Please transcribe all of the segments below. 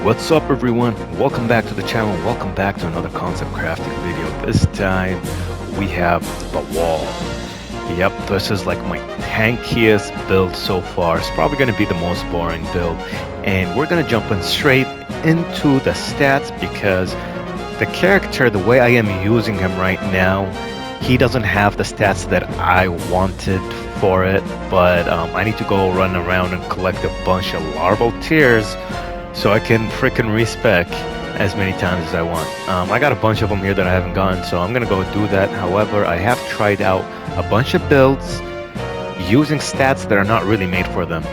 What's up everyone? Welcome back to the channel. Welcome back to another concept crafting video. This time we have the wall. Yep, this is like my tankiest build so far. It's probably going to be the most boring build. And we're going to jump in straight into the stats because the character, the way I am using him right now, he doesn't have the stats that I wanted for it. But I need to go run around and collect a bunch of larval tears so I can freaking respec as many times as I want. I got a bunch of them here that I haven't gotten, so I'm gonna go do that. However, I have tried out a bunch of builds using stats that are not really made for them,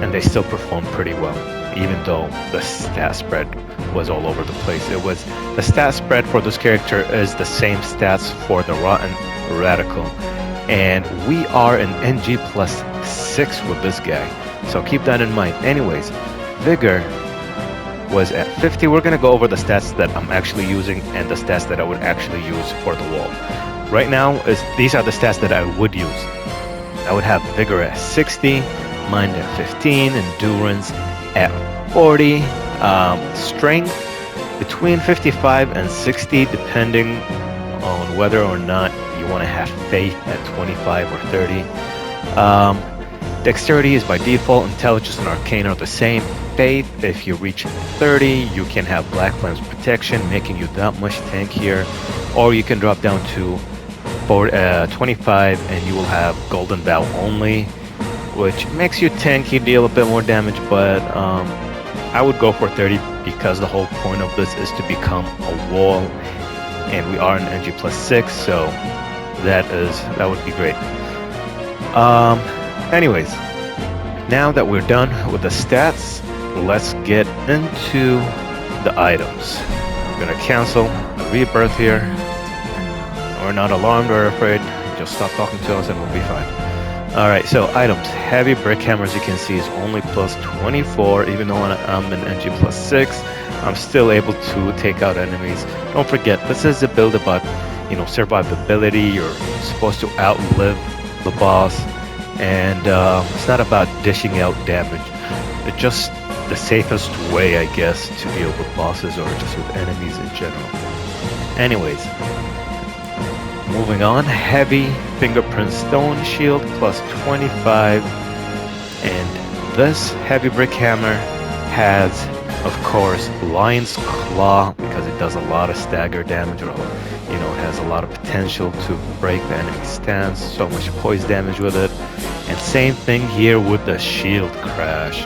and they still perform pretty well, even though the stat spread was all over the place. The stat spread for this character is the same stats for the Rotten Radical, and we are an NG plus 6 with this guy, so keep that in mind. Anyways, Vigor was at 50. We're going to go over the stats that I'm actually using and the stats that I would actually use for the wall. Right now, these are the stats that I would use. I would have Vigor at 60, Mind at 15, Endurance at 40, Strength between 55 and 60, depending on whether or not you want to have Faith at 25 or 30. Dexterity is by default. Intelligence and Arcane are the same. Faith, if you reach 30, you can have Black Flames Protection, making you that much tankier. Or you can drop down to 25 and you will have Golden Bow only, which makes you tanky, deal a bit more damage, but I would go for 30 because the whole point of this is to become a wall, and we are an NG plus 6, so that would be great. Anyways, now that we're done with the stats, let's get into the items. I'm gonna cancel the rebirth here. We're not alarmed or afraid. Just stop talking to us and we'll be fine. Alright, so items. Heavy brick hammer, as you can see, is only plus 24. Even though I'm an NG plus 6, I'm still able to take out enemies. Don't forget, this is a build about, survivability. You're supposed to outlive the boss. And it's not about dishing out damage. It's just the safest way, I guess, to deal with bosses or just with enemies in general. Anyways, moving on. Heavy fingerprint stone shield plus 25, and this heavy brick hammer has, of course, lion's claw because it does a lot of stagger damage, or it has a lot of potential to break the enemy stance. So much poise damage with it. And same thing here with the shield crash.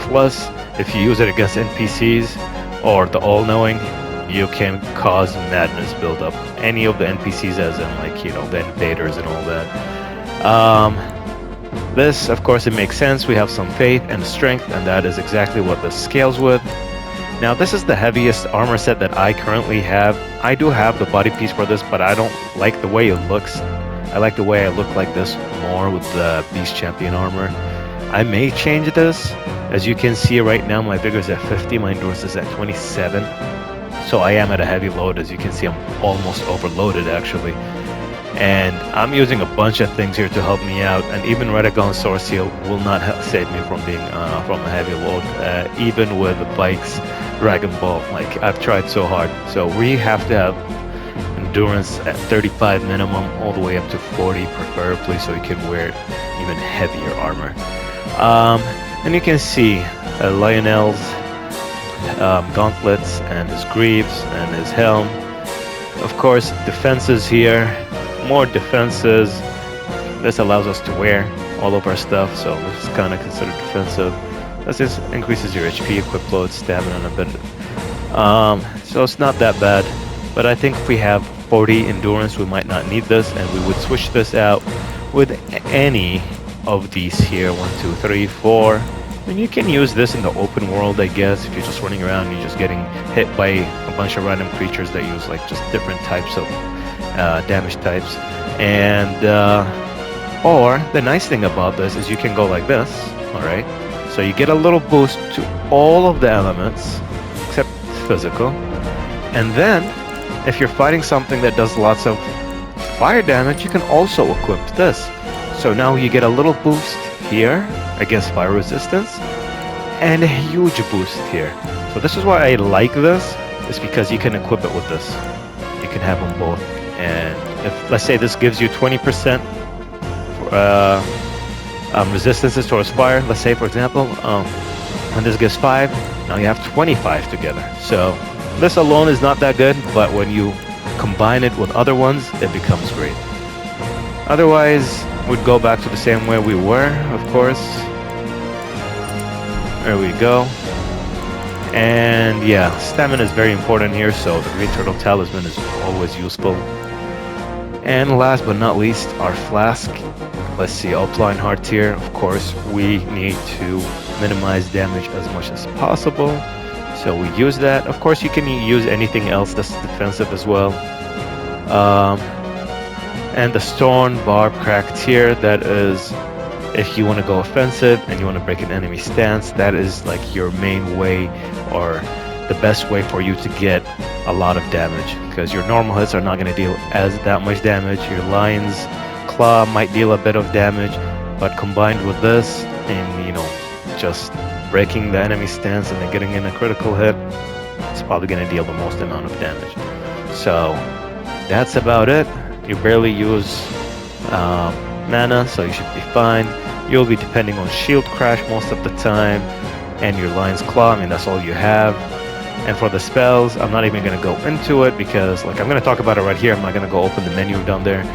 Plus, if you use it against NPCs or the all-knowing, you can cause madness build up. Any of the NPCs, as in the invaders and all that. This, of course, it makes sense. We have some faith and strength, and that is exactly what this scales with. Now, this is the heaviest armor set that I currently have. I do have the body piece for this, but I don't like the way it looks. I like the way I look like this more with the Beast Champion armor. I may change this. As you can see right now, my vigor is at 50, my endurance is at 27. So I am at a heavy load. As you can see, I'm almost overloaded actually. And I'm using a bunch of things here to help me out. And even Radagon Sword Seal will not save me from being from a heavy load. Even with Bike's Dragon Ball, I've tried so hard. So we have to have endurance at 35 minimum, all the way up to 40 preferably, so you can wear even heavier armor. And you can see Lionel's gauntlets and his greaves and his helm. Of course, defenses here, more defenses. This allows us to wear all of our stuff, so this is kind of considered defensive. This just increases your HP, equip load, stamina, and a bit. So it's not that bad. But I think if we have 40 endurance, we might not need this, and we would switch this out with any of these here. 1, 2, 3, 4. And you can use this in the open world, I guess, if you're just running around and you're just getting hit by a bunch of random creatures that use just different types of damage types. And or the nice thing about this is you can go like this. All right, so you get a little boost to all of the elements except physical, and then if you're fighting something that does lots of fire damage, you can also equip this. So now you get a little boost here against fire resistance, and a huge boost here. So this is why I like this, is because you can equip it with this. You can have them both. And if, let's say this gives you 20% resistances towards fire, let's say for example, and this gives 5, now you have 25 together. So this alone is not that good, but when you combine it with other ones, it becomes great. Otherwise, we'd go back to the same way we were, of course. There we go. And yeah, stamina is very important here, so the green turtle talisman is always useful. And last but not least, our flask. Let's see, Alpine Heart here. Of course, we need to minimize damage as much as possible, so we use that. Of course, you can use anything else that's defensive as well. And the stone barb cracked here, that is if you want to go offensive and you want to break an enemy stance, that is like your main way, or the best way for you to get a lot of damage, because your normal hits are not going to deal that much damage. Your lion's claw might deal a bit of damage, but combined with this and, you know, just breaking the enemy stance and then getting in a critical hit, it's probably going to deal the most amount of damage. So that's about it. You barely use mana, so you should be fine. You'll be depending on shield crash most of the time, and your lion's claw. I mean, that's all you have. And for the spells, I'm not even going to go into it, because like I'm going to talk about it right here. I'm not going to go open the menu down there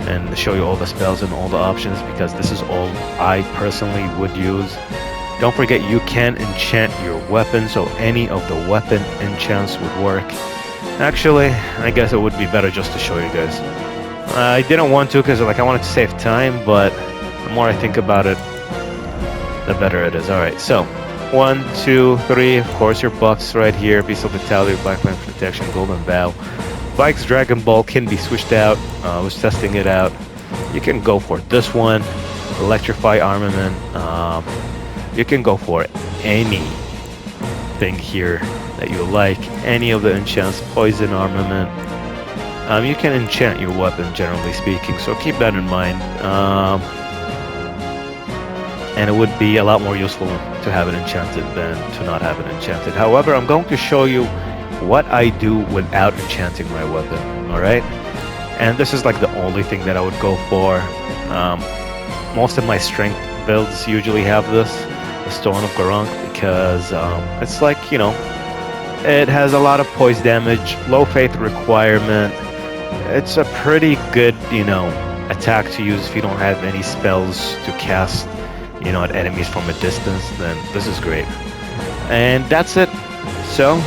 and show you all the spells and all the options, because this is all I personally would use. Don't forget, you can enchant your weapon, so any of the weapon enchants would work. Actually, I guess it would be better just to show you guys. I didn't want to, because like I wanted to save time, but the more I think about it, the better it is. Alright, so 1, 2, 3, of course your buffs right here. Beast of Vitality, Black Flame Protection, Golden Vow. Bike's Dragon Ball can be switched out. I was testing it out. You can go for this one, Electrify Armament. You can go for anything here that you like. Any of the enchants, Poison Armament. You can enchant your weapon, generally speaking, so keep that in mind. And it would be a lot more useful to have it enchanted than to not have it enchanted. However, I'm going to show you what I do without enchanting my weapon, alright? And this is like the only thing that I would go for. Most of my strength builds usually have this, the Stone of Garunk, because it's like, you know, it has a lot of poise damage, low faith requirement. It's a pretty good, you know, attack to use if you don't have any spells to cast, you know, at enemies from a distance. Then this is great. And that's it. So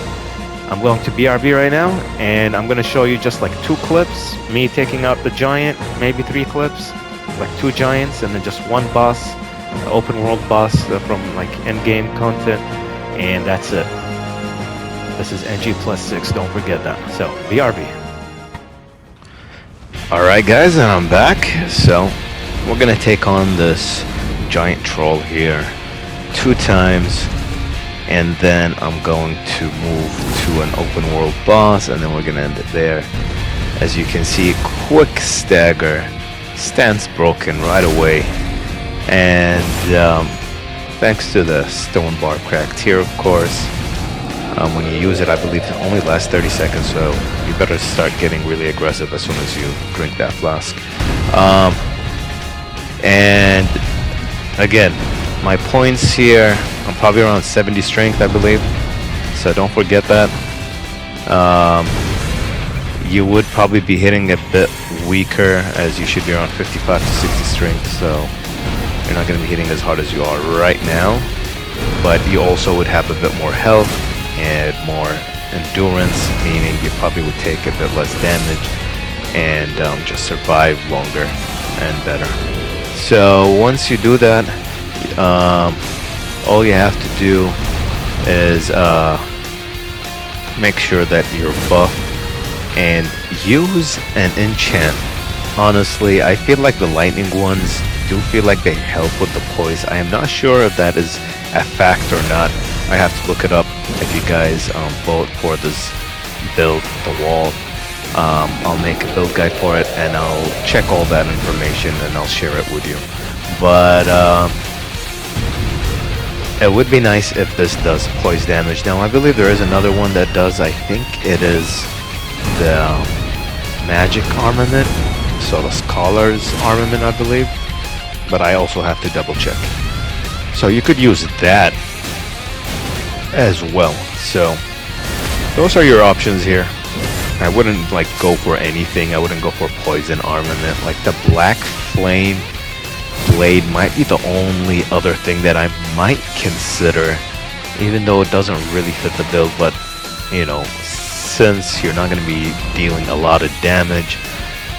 I'm going to BRB right now, and I'm going to show you just like 2 clips, me taking out the giant, maybe 3 clips, like 2 giants, and then just 1 boss, open world boss from like end-game content, and that's it. This is NG plus 6, don't forget that. So BRB. Alright guys, and I'm back. So we're going to take on this giant troll here 2 times. And then I'm going to move to an open world boss, and then we're going to end it there. As you can see, quick stagger, stance broken right away. And thanks to the stone bar cracked here, of course. When you use it, I believe it only lasts 30 seconds, so you better start getting really aggressive as soon as you drink that flask. And again, my points here, I'm probably around 70 strength, I believe, so don't forget that. You would probably be hitting a bit weaker, as you should be around 55 to 60 strength, so you're not going to be hitting as hard as you are right now, but you also would have a bit more health and more endurance, meaning you probably would take a bit less damage and just survive longer and better. So once you do that, all you have to do is make sure that you're buff and use an enchant. Honestly, I feel like the lightning ones do feel like they help with the poise. I am not sure if that is a fact or not. I have to look it up. If you guys vote for this build, the wall, I'll make a build guide for it, and I'll check all that information and I'll share it with you. But It would be nice if this does poise damage. Now I believe there is another one that does. I think it is the magic armament, so the scholar's armament, I believe, but I also have to double check. So you could use that as well. So those are your options here. I wouldn't like go for anything. I wouldn't go for poison armament. Like the black flame blade might be the only other thing that I might consider, even though it doesn't really fit the build. But you know, since you're not going to be dealing a lot of damage,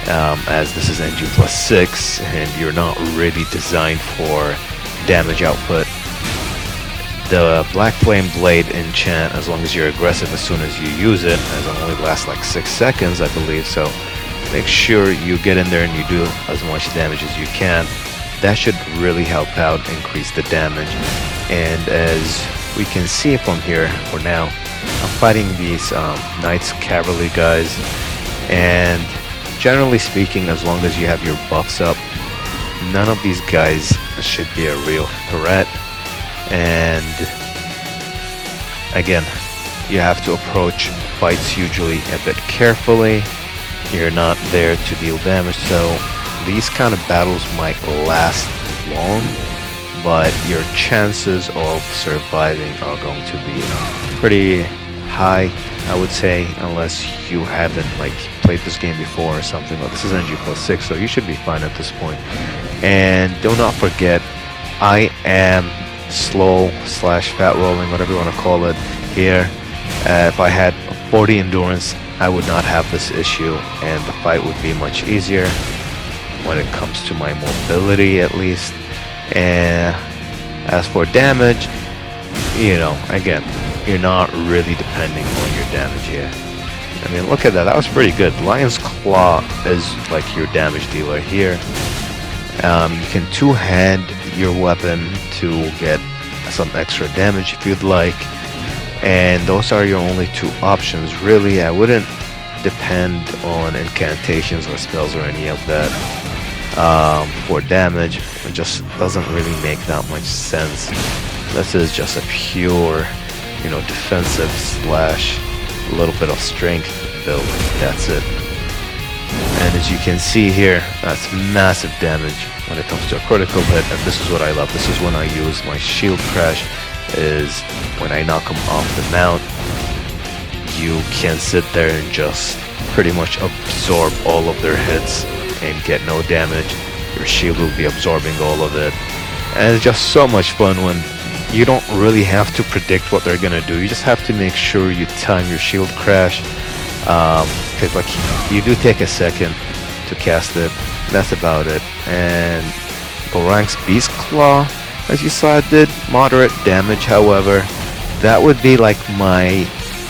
as this is NG +6 and you're not really designed for damage output, the Black Flame Blade enchant, as long as you're aggressive as soon as you use it, as it only lasts like 6 seconds, I believe, so make sure you get in there and you do as much damage as you can. That should really help out, increase the damage. And as we can see from here, for now, I'm fighting these Knights Cavalry guys, and generally speaking, as long as you have your buffs up, none of these guys should be a real threat. And again, you have to approach fights usually a bit carefully. You're not there to deal damage, so these kind of battles might last long, but your chances of surviving are going to be pretty high, I would say, unless you haven't like played this game before or something. But this is NG +6, so you should be fine at this point. And do not forget, I am slow / fat rolling, whatever you want to call it here. If I had 40 endurance, I would not have this issue, and the fight would be much easier when it comes to my mobility, at least. And as for damage, you know, again, you're not really depending on your damage here. I mean, look at that. That was pretty good. Lion's Claw is like your damage dealer here. You can two-hand your weapon to get some extra damage if you'd like. And those are your only two options, really. I wouldn't depend on incantations or spells or any of that for damage. It just doesn't really make that much sense. This is just a pure, you know, defensive / a little bit of strength build. That's it. And as you can see here, that's massive damage when it comes to a critical hit. And this is what I love. This is when I use my shield crash, is when I knock them off the mount. You can sit there and just pretty much absorb all of their hits and get no damage. Your shield will be absorbing all of it. And it's just so much fun when you don't really have to predict what they're gonna do. You just have to make sure you time your shield crash. Because like you do take a second to cast it. That's about it. And Gorang's Beast Claw, as you saw, it did moderate damage. However, that would be like my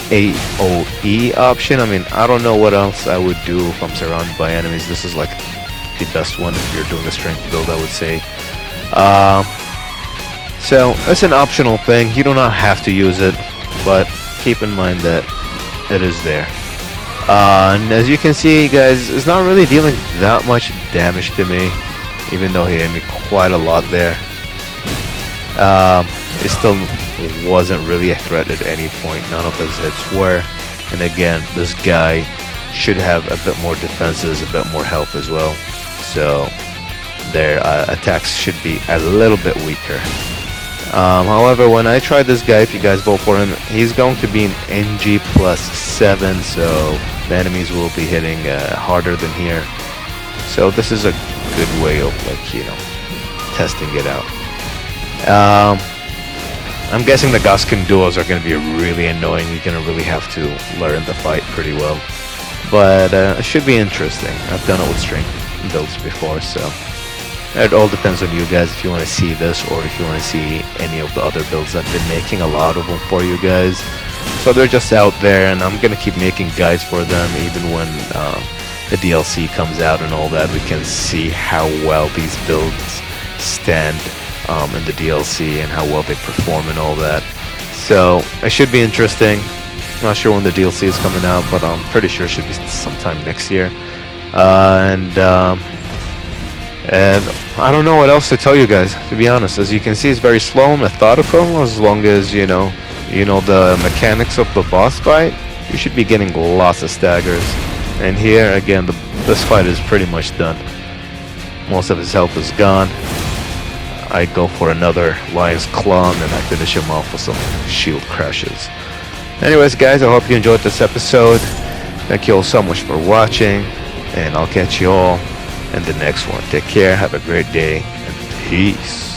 AoE option. I mean, I don't know what else I would do if I'm surrounded by enemies. This is like the best one if you're doing a strength build, I would say. So it's an optional thing. You do not have to use it, but keep in mind that it is there. And as you can see, guys, it's not really dealing that much damage to me, even though he hit me quite a lot there. It still wasn't really a threat at any point. None of his hits were. And again, this guy should have a bit more defenses, a bit more health as well. So their attacks should be a little bit weaker. However, when I try this guy, if you guys vote for him, he's going to be an NG +7, so the enemies will be hitting harder than here. So this is a good way of, like, you know, testing it out. I'm guessing the Goskin duos are going to be really annoying. You're going to really have to learn the fight pretty well. But it should be interesting. I've done it with strength builds before, so it all depends on you guys if you want to see this or if you want to see any of the other builds. I've been making a lot of them for you guys. So they're just out there, and I'm going to keep making guides for them even when the DLC comes out and all that. We can see how well these builds stand in the DLC and how well they perform and all that. So it should be interesting. Not sure when the DLC is coming out, but I'm pretty sure it should be sometime next year. And I don't know what else to tell you guys, to be honest. As you can see, it's very slow and methodical. As long as you know the mechanics of the boss fight, you should be getting lots of staggers. And here, again, this fight is pretty much done. Most of his health is gone. I go for another Lion's Claw, and then I finish him off with some shield crashes. Anyways, guys, I hope you enjoyed this episode. Thank you all so much for watching, and I'll catch you all in the next one. Take care, have a great day, and peace.